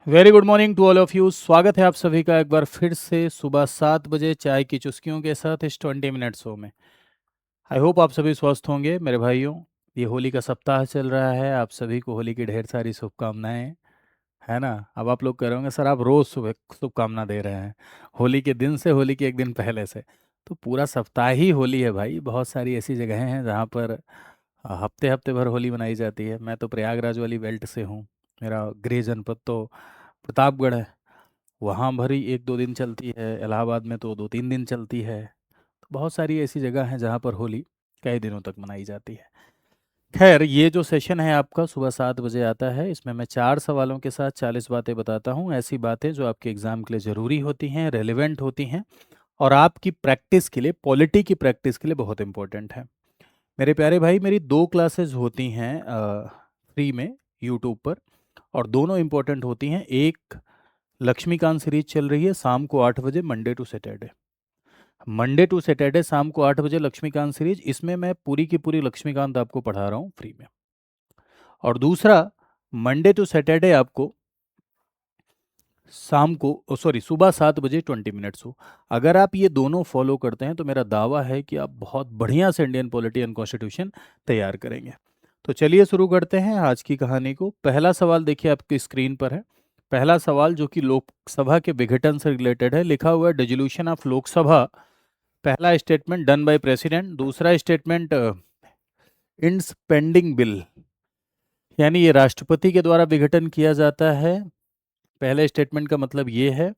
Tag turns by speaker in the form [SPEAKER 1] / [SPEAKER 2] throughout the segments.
[SPEAKER 1] Very good morning to all of you. स्वागत है आप सभी का एक बार फिर से सुबह 7 बजे चाय की चुस्कियों के साथ इस 20 मिनट शो में। आई होप आप सभी स्वस्थ होंगे मेरे भाइयों। ये होली का सप्ताह चल रहा है, आप सभी को होली की ढेर सारी शुभकामनाएं, है ना। अब आप लोग कह रहे होंगे सर आप रोज़ सुबह शुभकामना दे रहे हैं, होली के दिन से, होली के एक दिन पहले से। तो पूरा सप्ताह ही होली है भाई। बहुत सारी ऐसी जगहें हैं जहाँ पर हफ्ते हफ्ते भर होली मनाई जाती है। मैं तो प्रयागराज वाली बेल्ट से हूँ। मेरा गृह जनपद तो प्रतापगढ़ है। वहाँ भरी 1-2 दिन चलती है, इलाहाबाद में तो 2-3 दिन चलती है। तो बहुत सारी ऐसी जगह हैं जहाँ पर होली कई दिनों तक मनाई जाती है। खैर, ये जो सेशन है आपका सुबह 7 बजे आता है, इसमें मैं 4 सवालों के साथ 40 बातें बताता हूँ। ऐसी बातें जो आपके एग्जाम के लिए ज़रूरी होती हैं, रेलिवेंट होती हैं और आपकी प्रैक्टिस के लिए, पॉलिटी की प्रैक्टिस के लिए बहुत इंपॉर्टेंट है। मेरे प्यारे भाई, मेरी 2 क्लासेस होती हैं फ्री में यूट्यूब पर, और दोनों इम्पोर्टेंट होती हैं। एक लक्ष्मीकांत सीरीज चल रही है शाम को 8 बजे, Monday to Saturday. Monday to Saturday शाम को 8 बजे लक्ष्मीकांत सीरीज, इसमें मैं पूरी की पूरी लक्ष्मीकांत आपको पढ़ा रहा हूँ फ्री में। और दूसरा, मंडे टू सैटरडे आपको शाम को सॉरी सुबह 7 बजे 20 मिनट्स हो। अगर आप ये दोनों फॉलो करते हैं तो मेरा दावा है कि आप बहुत बढ़िया से इंडियन पॉलिटी एंड कॉन्स्टिट्यूशन तैयार करेंगे। तो चलिए शुरू करते हैं आज की कहानी को। पहला सवाल देखिए आपकी स्क्रीन पर है। पहला सवाल जो कि लोकसभा के विघटन से रिलेटेड है, लिखा हुआ है डिसोल्यूशन ऑफ लोकसभा। पहला स्टेटमेंट डन बाय प्रेसिडेंट, दूसरा स्टेटमेंट इंड्स पेंडिंग बिल, यानी ये राष्ट्रपति के द्वारा विघटन किया जाता है। पहले स्टेटमेंट का मतलब ये है।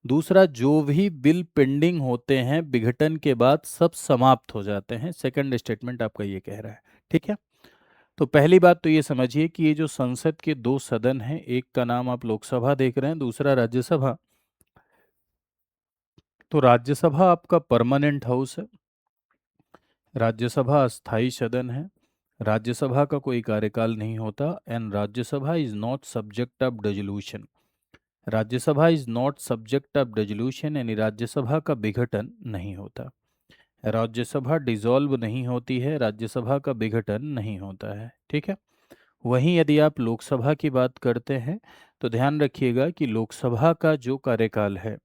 [SPEAKER 1] दूसरा, जो भी बिल पेंडिंग होते हैं विघटन के बाद सब समाप्त हो जाते हैं। सेकंड स्टेटमेंट आपका ये कह रहा है। ठीक है। तो पहली बात तो ये समझिए कि ये जो संसद के 2 सदन हैं, एक का नाम आप लोकसभा देख रहे हैं, दूसरा राज्यसभा। तो राज्यसभा आपका परमानेंट हाउस है, राज्यसभा अस्थाई सदन है। राज्यसभा का कोई कार्यकाल नहीं होता and Rajya Sabha is not subject of dissolution. Rajya Sabha is not subject of dissolution, यानी राज्यसभा का विघटन नहीं होता। राज्यसभा डिसॉल्व नहीं होती है, राज्यसभा का विघटन नहीं होता है। ठीक है। वहीं यदि आप लोकसभा की बात करते हैं तो ध्यान रखिएगा कि लोकसभा का जो कार्यकाल है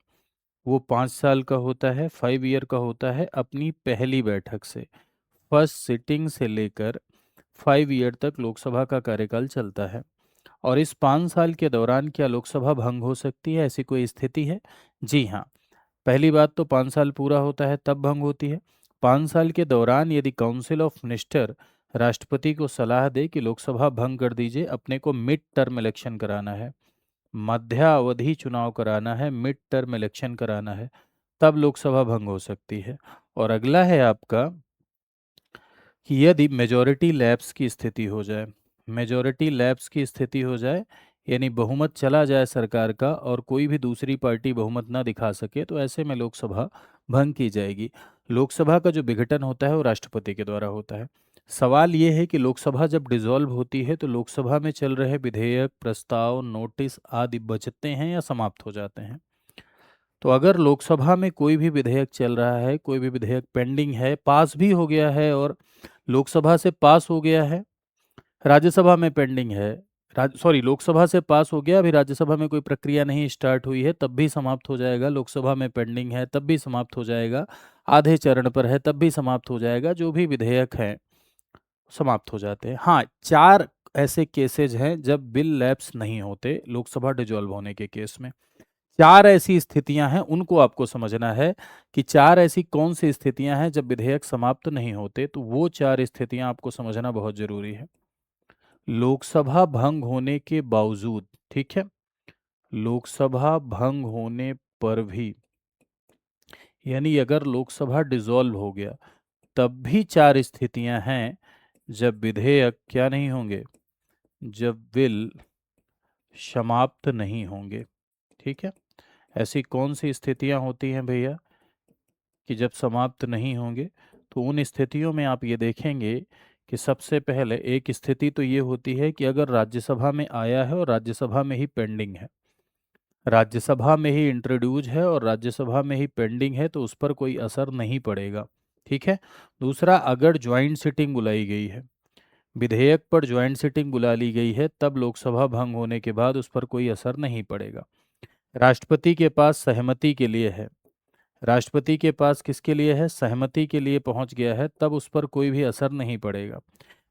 [SPEAKER 1] वो 5 साल का होता है, 5 ईयर का होता है अपनी पहली बैठक से। फर्स्ट सिटिंग से लेकर 5 ईयर तक लोकसभा का कार्यकाल चलता है। और इस 5 साल के दौरान क्या लोकसभा भंग हो सकती है, ऐसी कोई स्थिति है? जी हाँ। पहली बात तो 5 साल पूरा होता है तब भंग होती है। 5 साल के दौरान यदि काउंसिल ऑफ मिनिस्टर राष्ट्रपति को सलाह दे कि लोकसभा भंग कर दीजिए, अपने को मिड टर्म इलेक्शन कराना है, मध्यावधि चुनाव कराना है, मिड टर्म इलेक्शन कराना है, तब लोकसभा भंग हो सकती है। और अगला है आपका कि यदि मेजॉरिटी लैप्स की स्थिति हो जाए, मेजॉरिटी लैप्स की स्थिति हो जाए, यानी बहुमत चला जाए सरकार का और कोई भी दूसरी पार्टी बहुमत ना दिखा सके, तो ऐसे में लोकसभा भंग की जाएगी। लोकसभा का जो विघटन होता है वो राष्ट्रपति के द्वारा होता है। सवाल ये है कि लोकसभा जब डिसॉल्व होती है तो लोकसभा में चल रहे विधेयक, प्रस्ताव, नोटिस आदि बचते हैं या समाप्त हो जाते हैं? तो अगर लोकसभा में कोई भी विधेयक चल रहा है, कोई भी विधेयक पेंडिंग है, पास भी हो गया है और लोकसभा से पास हो गया है, राज्यसभा में पेंडिंग है, सॉरी लोकसभा से पास हो गया, अभी राज्यसभा में कोई प्रक्रिया नहीं स्टार्ट हुई है, तब भी समाप्त हो जाएगा। लोकसभा में पेंडिंग है तब भी समाप्त हो जाएगा। आधे चरण पर है तब भी समाप्त हो जाएगा। जो भी विधेयक है समाप्त हो जाते हैं। हाँ, 4 ऐसे केसेज हैं जब बिल लैप्स नहीं होते लोकसभा डिसॉल्व होने के केस में। 4 ऐसी स्थितियां हैं, उनको आपको समझना है कि 4 ऐसी कौन सी स्थितियां हैं जब विधेयक समाप्त नहीं होते। तो वो 4 स्थितियां आपको समझना बहुत जरूरी है। लोकसभा भंग होने के बावजूद, ठीक है, लोकसभा भंग होने पर भी, यानी अगर लोकसभा डिसॉल्व हो गया तब भी 4 स्थितियां हैं जब विधेयक क्या नहीं होंगे, जब बिल समाप्त नहीं होंगे। ठीक है। ऐसी कौन सी स्थितियां होती हैं भैया कि जब समाप्त नहीं होंगे? तो उन स्थितियों में आप ये देखेंगे कि सबसे पहले एक स्थिति तो ये होती है कि अगर राज्यसभा में आया है और राज्यसभा में ही पेंडिंग है, राज्यसभा में ही इंट्रोड्यूस है और राज्यसभा में ही पेंडिंग है, तो उस पर कोई असर नहीं पड़ेगा। ठीक है। दूसरा, अगर ज्वाइंट सिटिंग बुलाई गई है, विधेयक पर ज्वाइंट सिटिंग बुला ली गई है, तब लोकसभा भंग होने के बाद उस पर कोई असर नहीं पड़ेगा। राष्ट्रपति के पास सहमति के लिए है, राष्ट्रपति के पास किसके लिए है, सहमति के लिए पहुंच गया है, तब उस पर कोई भी असर नहीं पड़ेगा।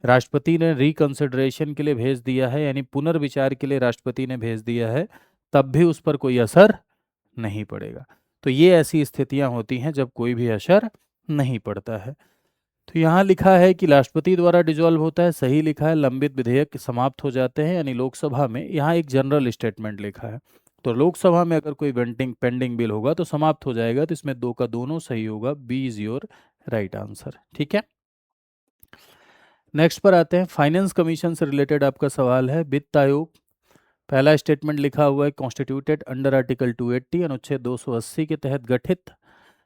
[SPEAKER 1] राष्ट्रपति ने रिकंसिडरेशन के लिए भेज दिया है, यानी पुनर्विचार के लिए राष्ट्रपति ने भेज दिया है, तब भी उस पर कोई असर नहीं पड़ेगा। तो ये ऐसी स्थितियां होती हैं जब कोई भी असर नहीं पड़ता है। तो यहाँ लिखा है कि राष्ट्रपति द्वारा डिसॉल्व होता है, सही लिखा है। लंबित विधेयक समाप्त हो जाते हैं, यानी लोकसभा में, यहाँ एक जनरल स्टेटमेंट लिखा है। तो लोकसभा में अगर कोई पेंडिंग बिल होगा तो समाप्त हो जाएगा, तो इसमें दो का दोनों सही होगा। B is your right answer. ठीक है, नेक्स्ट पर आते हैं। फाइनेंस कमीशन से रिलेटेड आपका सवाल है। वित्त आयोग, पहला स्टेटमेंट लिखा हुआ है, कॉन्स्टिट्यूटेड अंडर आर्टिकल 280 अनुच्छेद 280 के तहत गठित,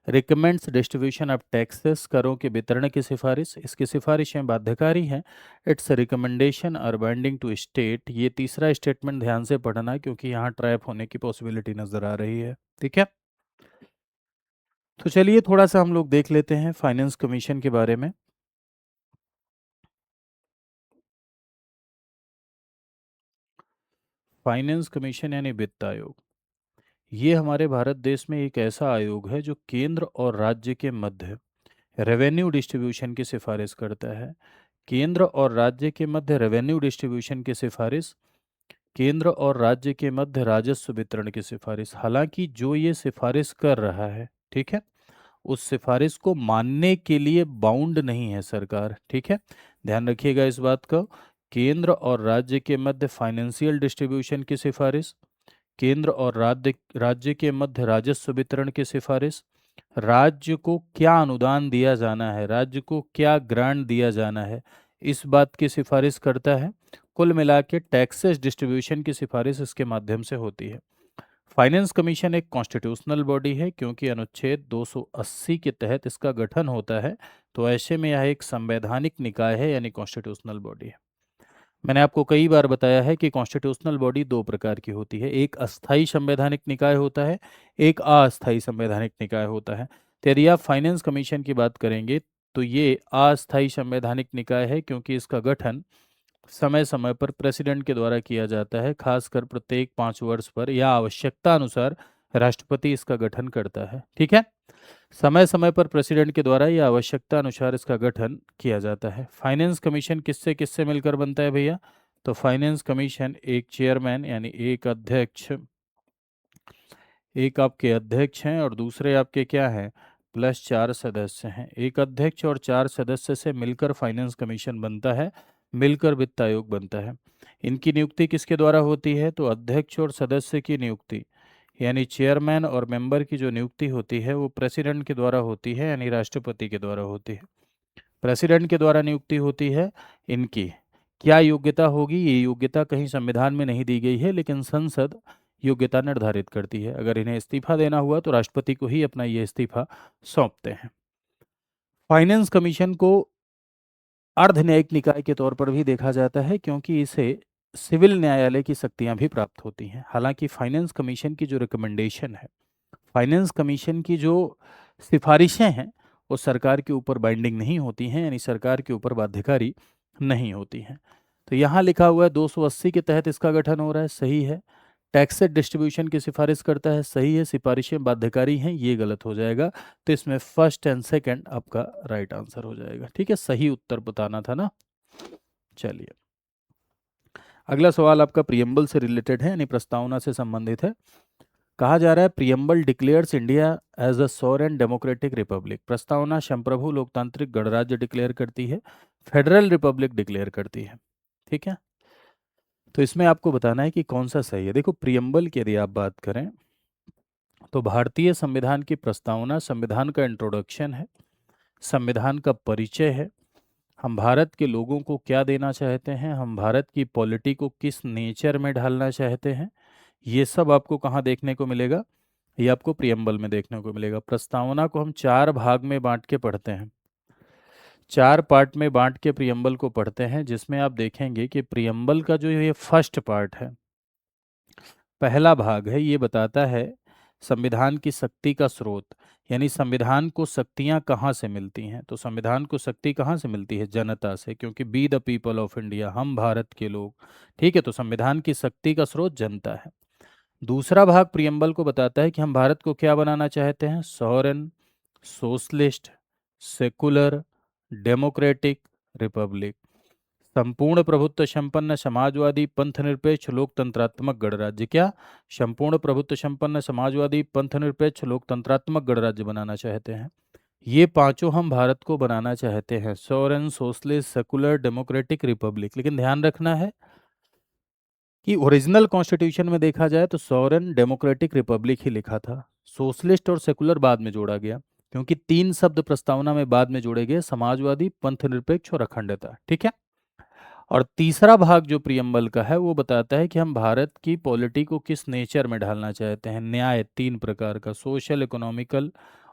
[SPEAKER 1] रिकमेंड्स डिस्ट्रीब्यूशन ऑफ टैक्सेस, करों के वितरण की सिफारिश, इसकी सिफारिशें बाध्यकारी हैं। Its recommendation are binding to state. ये तीसरा स्टेटमेंट ध्यान से पढ़ना क्योंकि यहाँ ट्रैप होने की पॉसिबिलिटी नजर आ रही है। ठीक है, तो चलिए थोड़ा सा हम लोग देख लेते हैं फाइनेंस कमीशन के बारे में। फाइनेंस कमीशन यानी वित्त आयोग, ये हमारे भारत देश में एक ऐसा आयोग है जो केंद्र और राज्य के मध्य रेवेन्यू डिस्ट्रीब्यूशन की सिफारिश करता है। केंद्र और राज्य के मध्य रेवेन्यू डिस्ट्रीब्यूशन की सिफारिश, केंद्र और राज्य के मध्य राजस्व वितरण की सिफारिश। हालांकि जो ये सिफारिश कर रहा है, ठीक है, उस सिफारिश को मानने के लिए बाउंड नहीं है सरकार। ठीक है, ध्यान रखिएगा इस बात का। केंद्र और राज्य के मध्य फाइनेंशियल डिस्ट्रीब्यूशन की सिफारिश, केंद्र और राज्य के मध्य राजस्व वितरण की सिफारिश, राज्य को क्या अनुदान दिया जाना है, राज्य को क्या ग्रांट दिया जाना है, इस बात की सिफारिश करता है। कुल मिला के टैक्सेस डिस्ट्रीब्यूशन की सिफारिश इसके माध्यम से होती है। फाइनेंस कमीशन एक कॉन्स्टिट्यूशनल बॉडी है क्योंकि अनुच्छेद 280 के तहत इसका गठन होता है, तो ऐसे में यह एक संवैधानिक निकाय है, यानी कॉन्स्टिट्यूशनल बॉडी है। मैंने आपको कई बार बताया है कि कॉन्स्टिट्यूशनल बॉडी दो प्रकार की होती है, एक अस्थाई संवैधानिक निकाय होता है, एक अस्थाई संवैधानिक निकाय होता है। तो यदि आप फाइनेंस कमीशन की बात करेंगे तो ये अस्थाई संवैधानिक निकाय है क्योंकि इसका गठन समय समय पर प्रेसिडेंट के द्वारा किया जाता है, खासकर प्रत्येक 5 वर्ष पर या आवश्यकता अनुसार राष्ट्रपति इसका गठन करता है। ठीक है, समय समय पर प्रेसिडेंट के द्वारा या आवश्यकता अनुसार इसका गठन किया जाता है। फाइनेंस कमीशन किससे किससे मिलकर बनता है भैया? तो फाइनेंस कमीशन एक चेयरमैन यानी एक अध्यक्ष, एक आपके अध्यक्ष हैं और दूसरे आपके क्या हैं, प्लस 4 सदस्य हैं। एक अध्यक्ष और 4 सदस्य से मिलकर फाइनेंस कमीशन बनता है, मिलकर वित्त आयोग बनता है। इनकी नियुक्ति किसके द्वारा होती है? तो अध्यक्ष और सदस्य की नियुक्ति यानी चेयरमैन और मेंबर की जो नियुक्ति होती है वो प्रेसिडेंट के द्वारा होती है, यानी राष्ट्रपति के द्वारा होती है। प्रेसिडेंट के द्वारा नियुक्ति होती है। इनकी क्या योग्यता होगी? ये योग्यता कहीं संविधान में नहीं दी गई है, लेकिन संसद योग्यता निर्धारित करती है। अगर इन्हें इस्तीफा देना हुआ तो राष्ट्रपति को ही अपना ये इस्तीफा सौंपते हैं। फाइनेंस कमीशन को अर्ध न्यायिक निकाय के तौर पर भी देखा जाता है क्योंकि इसे सिविल न्यायालय की शक्तियां भी प्राप्त होती हैं। हालांकि फाइनेंस कमीशन की जो रिकमेंडेशन है, फाइनेंस कमीशन की जो सिफारिशें हैं, वो सरकार के ऊपर बाइंडिंग नहीं होती हैं, यानी सरकार के ऊपर बाध्यकारी नहीं होती हैं। तो यहाँ लिखा हुआ है 280 के तहत इसका गठन हो रहा है, सही है। टैक्सेट डिस्ट्रीब्यूशन की सिफारिश करता है, सही है। सिफारिशें बाध्यकारी हैं, ये गलत हो जाएगा। तो इसमें फर्स्ट एंड सेकंड आपका राइट आंसर हो जाएगा। ठीक है, सही उत्तर बताना था ना। चलिए, अगला सवाल आपका प्रियम्बल से रिलेटेड है, यानी प्रस्तावना से संबंधित है। कहा जा रहा है preamble declares India as a sovereign democratic republic. प्रस्तावना संप्रभु लोकतांत्रिक गणराज्य डिक्लेयर करती है, फेडरल रिपब्लिक डिक्लेयर करती है। ठीक है, तो इसमें आपको बताना है कि कौन सा सही है। देखो, प्रियम्बल की यदि आप बात करें तो भारतीय संविधान की प्रस्तावना संविधान का इंट्रोडक्शन है, संविधान का परिचय है। हम भारत के लोगों को क्या देना चाहते हैं, हम भारत की पॉलिटी को किस नेचर में ढालना चाहते हैं, ये सब आपको कहाँ देखने को मिलेगा? ये आपको प्रियम्बल में देखने को मिलेगा। प्रस्तावना को हम 4 भाग में बांट के पढ़ते हैं, 4 पार्ट में बांट के प्रियम्बल को पढ़ते हैं, जिसमें आप देखेंगे कि प्रियम्बल का जो ये फर्स्ट पार्ट है, पहला भाग है, ये बताता है संविधान की शक्ति का स्रोत, यानी संविधान को शक्तियां कहाँ से मिलती हैं? तो संविधान को शक्ति कहाँ से मिलती है? जनता से, क्योंकि be the people of India, हम भारत के लोग। ठीक है, तो संविधान की शक्ति का स्रोत जनता है। दूसरा भाग प्रियम्बल को बताता है कि हम भारत को क्या बनाना चाहते हैं? Sovereign, socialist, secular, democratic Republic, संपूर्ण प्रभुत्व संपन्न समाजवादी पंथनिरपेक्ष लोकतंत्रात्मक गणराज्य। क्या? संपूर्ण प्रभुत्व संपन्न समाजवादी पंथनिरपेक्ष लोकतंत्रात्मक गणराज्य बनाना चाहते हैं। ये पांचों हम भारत को बनाना चाहते हैं, sovereign, socialist, secular, democratic, Republic. लेकिन ध्यान रखना है कि ओरिजिनल कॉन्स्टिट्यूशन में देखा जाए तो सॉवरेन, डेमोक्रेटिक, रिपब्लिक ही लिखा था। सोशलिस्ट और सेकुलर बाद में जोड़ा गया, क्योंकि तीन शब्द प्रस्तावना में बाद में जोड़े गए, समाजवादी, पंथनिरपेक्ष और अखंडता। ठीक है। और तीसरा भाग जो प्रियम्बल का है वो बताता है कि हम भारत की पॉलिटी को किस नेचर में ढालना चाहते हैं। न्याय तीन प्रकार का, सोशल, इकोनॉमिकल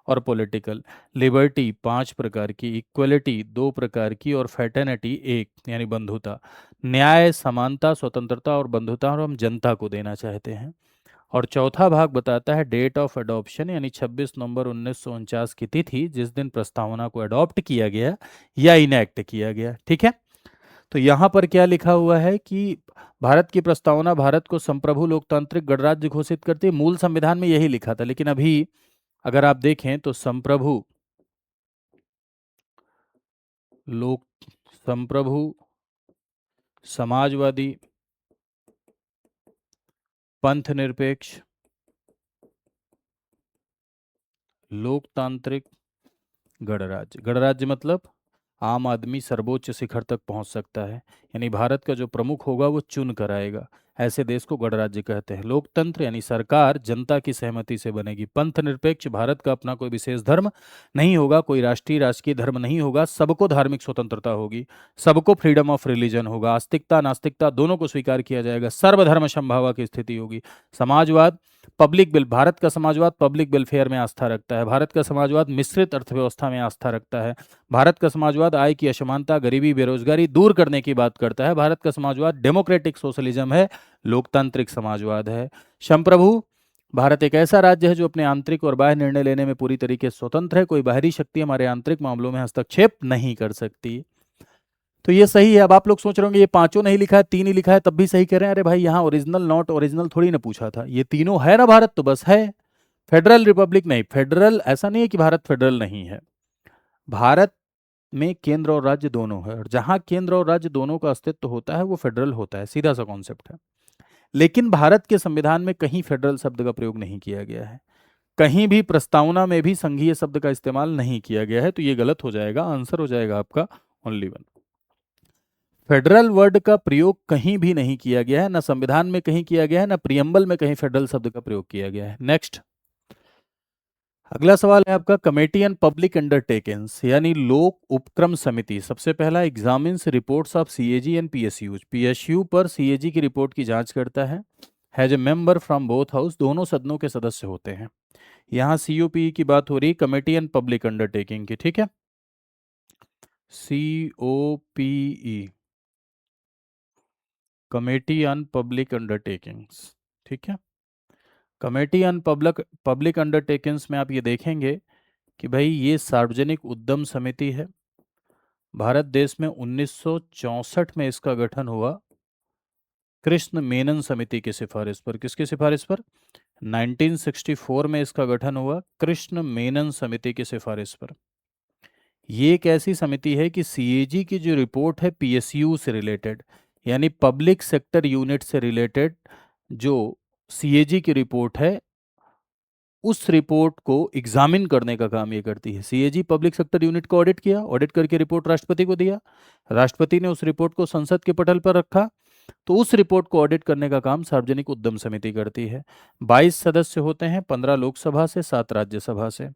[SPEAKER 1] और पॉलिटिकल। लिबर्टी पांच प्रकार की, इक्वलिटी दो प्रकार की और फैटर्निटी एक, यानी बंधुता। न्याय, समानता, स्वतंत्रता और बंधुता और हम जनता को देना चाहते हैं। और चौथा भाग बताता है डेट ऑफ अडॉप्शन, यानी 26 नवंबर 1949 की तिथि जिस दिन प्रस्तावना को अडॉप्ट किया गया या इनैक्ट किया गया। ठीक है। तो यहाँ पर क्या लिखा हुआ है कि भारत की प्रस्तावना भारत को संप्रभु लोकतांत्रिक गणराज्य घोषित करती है। मूल संविधान में यही लिखा था, लेकिन अभी अगर आप देखें तो लोक संप्रभु, समाजवादी, पंथ निरपेक्ष, लोकतांत्रिक गणराज्य। गणराज्य मतलब आम आदमी सर्वोच्च शिखर तक पहुंच सकता है, यानी भारत का जो प्रमुख होगा वो चुन कर आएगा। ऐसे देश को गणराज्य कहते हैं। लोकतंत्र यानी सरकार जनता की सहमति से बनेगी। पंथ निरपेक्ष, भारत का अपना कोई विशेष धर्म नहीं होगा, कोई राष्ट्रीय राजकीय धर्म नहीं होगा, सबको धार्मिक स्वतंत्रता होगी, सबको फ्रीडम ऑफ रिलीजन होगा, आस्तिकता नास्तिकता दोनों को स्वीकार किया जाएगा, सर्वधर्म समभावा की स्थिति होगी। समाजवाद, पब्लिक वेल, भारत का समाजवाद पब्लिक वेलफेयर में आस्था रखता है। भारत का समाजवाद मिश्रित अर्थव्यवस्था में आस्था रखता है। भारत का समाजवाद आय की असमानता, गरीबी, बेरोजगारी दूर करने की बात करता है। भारत का समाजवाद डेमोक्रेटिक सोशलिज्म है, लोकतांत्रिक समाजवाद है। संप्रभु, भारत एक ऐसा राज्य है जो अपने आंतरिक और बाह्य निर्णय लेने में पूरी तरीके से स्वतंत्र है। कोई बाहरी शक्ति हमारे आंतरिक मामलों में हस्तक्षेप नहीं कर सकती। तो ये सही है। अब आप लोग सोच रहे होंगे ये पांचों नहीं लिखा है, तीन ही लिखा है, तब भी सही कह रहे हैं। अरे भाई, यहाँ ओरिजिनल नॉट ओरिजिनल थोड़ी ना पूछा था, ये तीनों है ना भारत, तो बस है। फेडरल रिपब्लिक नहीं, फेडरल ऐसा नहीं है कि भारत फेडरल नहीं है। भारत में केंद्र और राज्य दोनों है, और जहां केंद्र और राज्य दोनों का अस्तित्व होता है वो फेडरल होता है, सीधा सा कॉन्सेप्ट है। लेकिन भारत के संविधान में कहीं फेडरल शब्द का प्रयोग नहीं किया गया है, कहीं भी प्रस्तावना में भी संघीय शब्द का इस्तेमाल नहीं किया गया है, तो ये गलत हो जाएगा। आंसर हो जाएगा आपका ओनली वन। फेडरल वर्ड का प्रयोग कहीं भी नहीं किया गया है, ना संविधान में कहीं किया गया है, ना प्रियम्बल में कहीं फेडरल शब्द का प्रयोग किया गया है। नेक्स्ट, अगला सवाल है आपका, कमेटी ऑन पब्लिक अंडरटेकिंग्स यानी लोक उपक्रम समिति। सबसे पहला, examines reports of CAG and PSU. PSU पर सीएजी की रिपोर्ट की जांच करता है। Has a member from both house, दोनों सदनों के सदस्य होते हैं। यहाँ सीओपी की बात हो रही, कमेटी ऑन पब्लिक अंडरटेकिंग की। ठीक है, सीओपीई, कमेटी ऑन पब्लिक अंडरटेकिंग्स। ठीक है, कमेटी ऑन पब्लिक अंडरटेकिंग्स में आप ये देखेंगे कि भाई ये सार्वजनिक उद्यम समिति है। भारत देश में 1964 में इसका गठन हुआ, कृष्ण मेनन समिति की सिफारिश पर। किसकी सिफारिश पर? 1964 में इसका गठन हुआ, कृष्ण मेनन समिति की सिफारिश पर। ये एक ऐसी समिति है कि सीएजी की जो रिपोर्ट है पीएसयू से रिलेटेड, यानी पब्लिक सेक्टर यूनिट से रिलेटेड जो सीएजी की रिपोर्ट है, उस रिपोर्ट को एग्जामिन करने का काम ये करती है। सीएजी पब्लिक सेक्टर यूनिट को ऑडिट किया, ऑडिट करके रिपोर्ट राष्ट्रपति को दिया, राष्ट्रपति ने उस रिपोर्ट को संसद के पटल पर रखा, तो उस रिपोर्ट को ऑडिट करने का काम सार्वजनिक उद्यम समिति करती है। 22 सदस्य होते हैं, 15 लोकसभा से, 7 राज्यसभा से।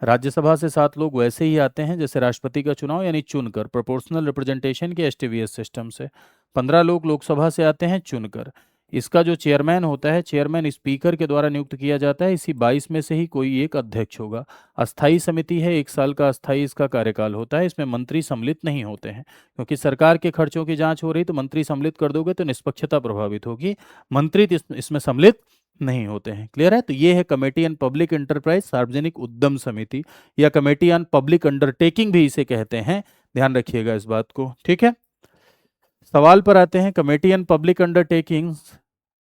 [SPEAKER 1] राज्यसभा से 7 लोग वैसे ही आते हैं जैसे राष्ट्रपति का चुनाव, यानी चुनकर, प्रोपोर्शनल रिप्रेजेंटेशन के एसटीवीएस सिस्टम से। 15 लोग लोकसभा से आते हैं चुनकर। इसका जो चेयरमैन होता है, चेयरमैन स्पीकर के द्वारा नियुक्त किया जाता है। इसी 22 में से ही कोई एक अध्यक्ष होगा। अस्थाई समिति है, 1 साल का अस्थाई इसका कार्यकाल होता है। इसमें मंत्री सम्मिलित नहीं होते हैं, क्योंकि सरकार के खर्चों की जांच हो रही, तो मंत्री सम्मिलित कर दोगे तो निष्पक्षता प्रभावित होगी। मंत्री इसमें सम्मिलित नहीं होते हैं। क्लियर है? तो ये है कमेटी ऑन पब्लिक एंटरप्राइज, सार्वजनिक उद्यम समिति, या कमेटी ऑन पब्लिक अंडरटेकिंग भी इसे कहते हैं। ध्यान रखिएगा इस बात को, ठीक है। सवाल पर आते हैं। Committee on public undertakings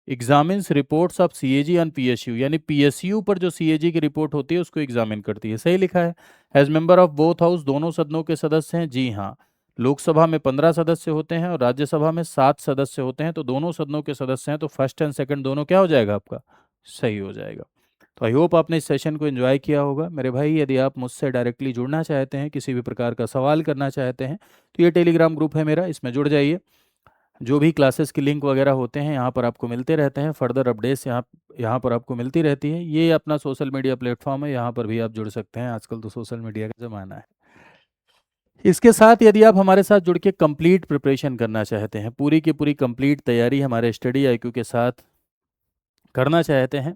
[SPEAKER 1] examines reports of CAG on PSU, यानी पीएसयू पर जो सीएजी की रिपोर्ट होती है उसको एग्जामिन करती है। सही लिखा है। As member of both house, दोनों सदनों के सदस्य हैं। जी हाँ, लोकसभा में 15 सदस्य होते हैं और राज्यसभा में 7 सदस्य होते हैं, तो दोनों सदनों के सदस्य हैं, तो फर्स्ट एंड सेकंड दोनों क्या हो जाएगा आपका, सही हो जाएगा। तो आई होप आपने इस सेशन को एंजॉय किया होगा। मेरे भाई, यदि आप मुझसे डायरेक्टली जुड़ना चाहते हैं, किसी भी प्रकार का सवाल करना चाहते हैं, तो ये टेलीग्राम ग्रुप है मेरा, इसमें जुड़ जाइए। जो भी क्लासेस के लिंक वगैरह होते हैं यहाँ पर आपको मिलते रहते हैं, फर्दर अपडेट्स यहाँ यहाँ पर आपको मिलती रहती है। ये अपना सोशल मीडिया प्लेटफॉर्म है, यहाँ पर भी आप जुड़ सकते हैं। आजकल तो सोशल मीडिया का ज़माना है। इसके साथ यदि आप हमारे साथ जुड़ के कंप्लीट प्रिपरेशन करना चाहते हैं, पूरी की पूरी कंप्लीट तैयारी हमारे स्टडी आईक्यू के साथ करना चाहते हैं,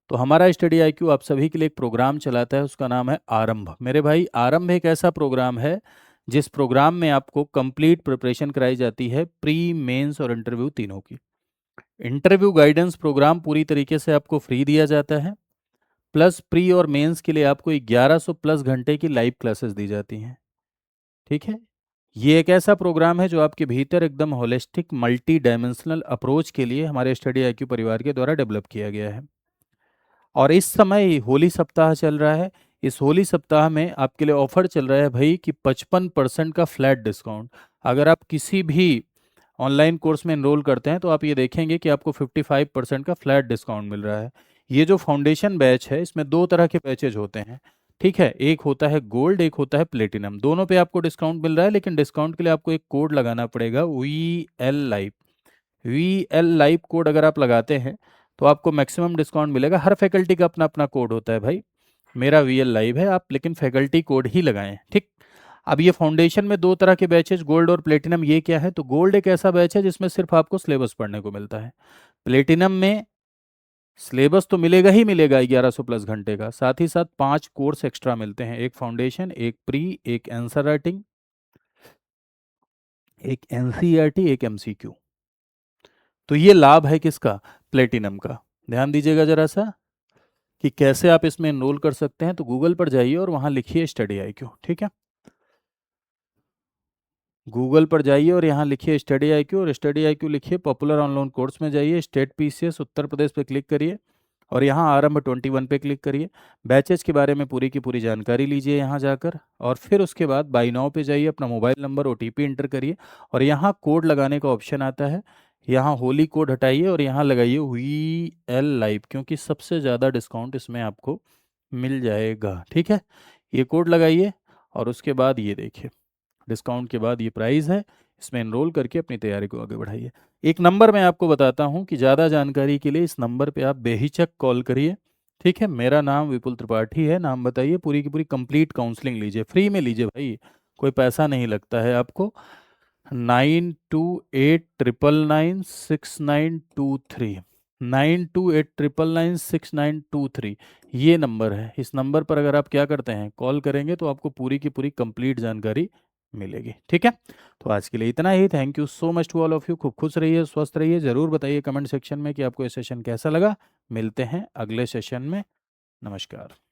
[SPEAKER 1] तो हमारा स्टडी आईक्यू आप सभी के लिए एक प्रोग्राम चलाता है, उसका नाम है आरंभ। मेरे भाई, आरंभ एक ऐसा प्रोग्राम है जिस प्रोग्राम में आपको कंप्लीट प्रिपरेशन कराई जाती है, प्री, मेंस और इंटरव्यू तीनों की। इंटरव्यू गाइडेंस प्रोग्राम पूरी तरीके से आपको फ्री दिया जाता है, प्लस प्री और मेंस के लिए आपको 1100 प्लस घंटे की लाइव क्लासेस दी जाती हैं। ठीक है। ये एक ऐसा प्रोग्राम है जो आपके भीतर एकदम होलिस्टिक मल्टी डायमेंशनल अप्रोच के लिए हमारे स्टडी आईक्यू परिवार के द्वारा डेवलप किया गया है। और इस समय होली सप्ताह चल रहा है। इस होली सप्ताह में आपके लिए ऑफर चल रहा है भाई कि 55% का फ्लैट डिस्काउंट। अगर आप किसी भी ऑनलाइन कोर्स में एनरोल करते हैं तो आप ये देखेंगे कि आपको 55% का फ्लैट डिस्काउंट मिल रहा है। ये जो फाउंडेशन बैच है, इसमें दो तरह के बैचेज होते हैं। ठीक है, एक होता है गोल्ड, एक होता है प्लेटिनम। दोनों पे आपको डिस्काउंट मिल रहा है, लेकिन डिस्काउंट के लिए आपको एक कोड लगाना पड़ेगा, VL live. VL live code अगर आप लगाते हैं तो आपको मैक्सिमम डिस्काउंट मिलेगा। हर फैकल्टी का अपना अपना कोड होता है भाई। मेरा VL लाइव है, आप लेकिन फैकल्टी कोड ही लगाएं। ठीक। अब ये फाउंडेशन में दो तरह के बैचेज, गोल्ड और प्लेटिनम, ये क्या है? तो गोल्ड एक ऐसा बैच है जिसमें सिर्फ आपको सिलेबस पढ़ने को मिलता है। प्लेटिनम में सिलेबस तो मिलेगा ही मिलेगा 1100 प्लस घंटे का, साथ ही साथ 5 कोर्स एक्स्ट्रा मिलते हैं, एक फाउंडेशन, एक प्री, एक आंसर राइटिंग, एक एनसीईआरटी, एक MCQ। तो ये लाभ है किसका? प्लेटिनम का। ध्यान दीजिएगा जरा सा कि कैसे आप इसमें एनरोल कर सकते हैं। तो गूगल पर जाइए और वहाँ लिखिए स्टडी आईक्यू। ठीक है, गूगल पर जाइए और यहाँ लिखिए स्टडी आईक्यू, और स्टडी आईक्यू लिखिए, पॉपुलर ऑनलाइन कोर्स में जाइए, स्टेट PCS उत्तर प्रदेश पे क्लिक करिए और यहाँ आरंभ 21 पे क्लिक करिए। बैचेज के बारे में पूरी की पूरी जानकारी लीजिए यहाँ जाकर, और फिर उसके बाद बाई नाउ पे जाइए, अपना मोबाइल नंबर OTP इंटर करिए और यहाँ कोड लगाने का ऑप्शन आता है। यहाँ होली कोड हटाइए और यहाँ लगाइए VL लाइव, क्योंकि सबसे ज़्यादा डिस्काउंट इसमें आपको मिल जाएगा। ठीक है, ये कोड लगाइए और उसके बाद ये देखिए, डिस्काउंट के बाद ये प्राइस है। इसमें एनरोल करके अपनी तैयारी को आगे बढ़ाइए। एक नंबर मैं आपको बताता हूँ कि ज़्यादा जानकारी के लिए इस नंबर पे आप बेहिचक कॉल करिए। ठीक है, मेरा नाम विपुल त्रिपाठी है। नाम बताइए, पूरी की पूरी कंप्लीट काउंसलिंग लीजिए, फ्री में लीजिए भाई, कोई पैसा नहीं लगता है आपको। 9289996923, 9289996923, ये नंबर है। इस नंबर पर अगर आप क्या करते हैं, कॉल करेंगे तो आपको पूरी की पूरी कंप्लीट जानकारी मिलेगी। ठीक है, तो आज के लिए इतना ही। Thank you so much to all of you. खूब खुश रहिए, स्वस्थ रहिए। ज़रूर बताइए कमेंट सेक्शन में कि आपको ये सेशन कैसा लगा। मिलते हैं अगले सेशन में। नमस्कार।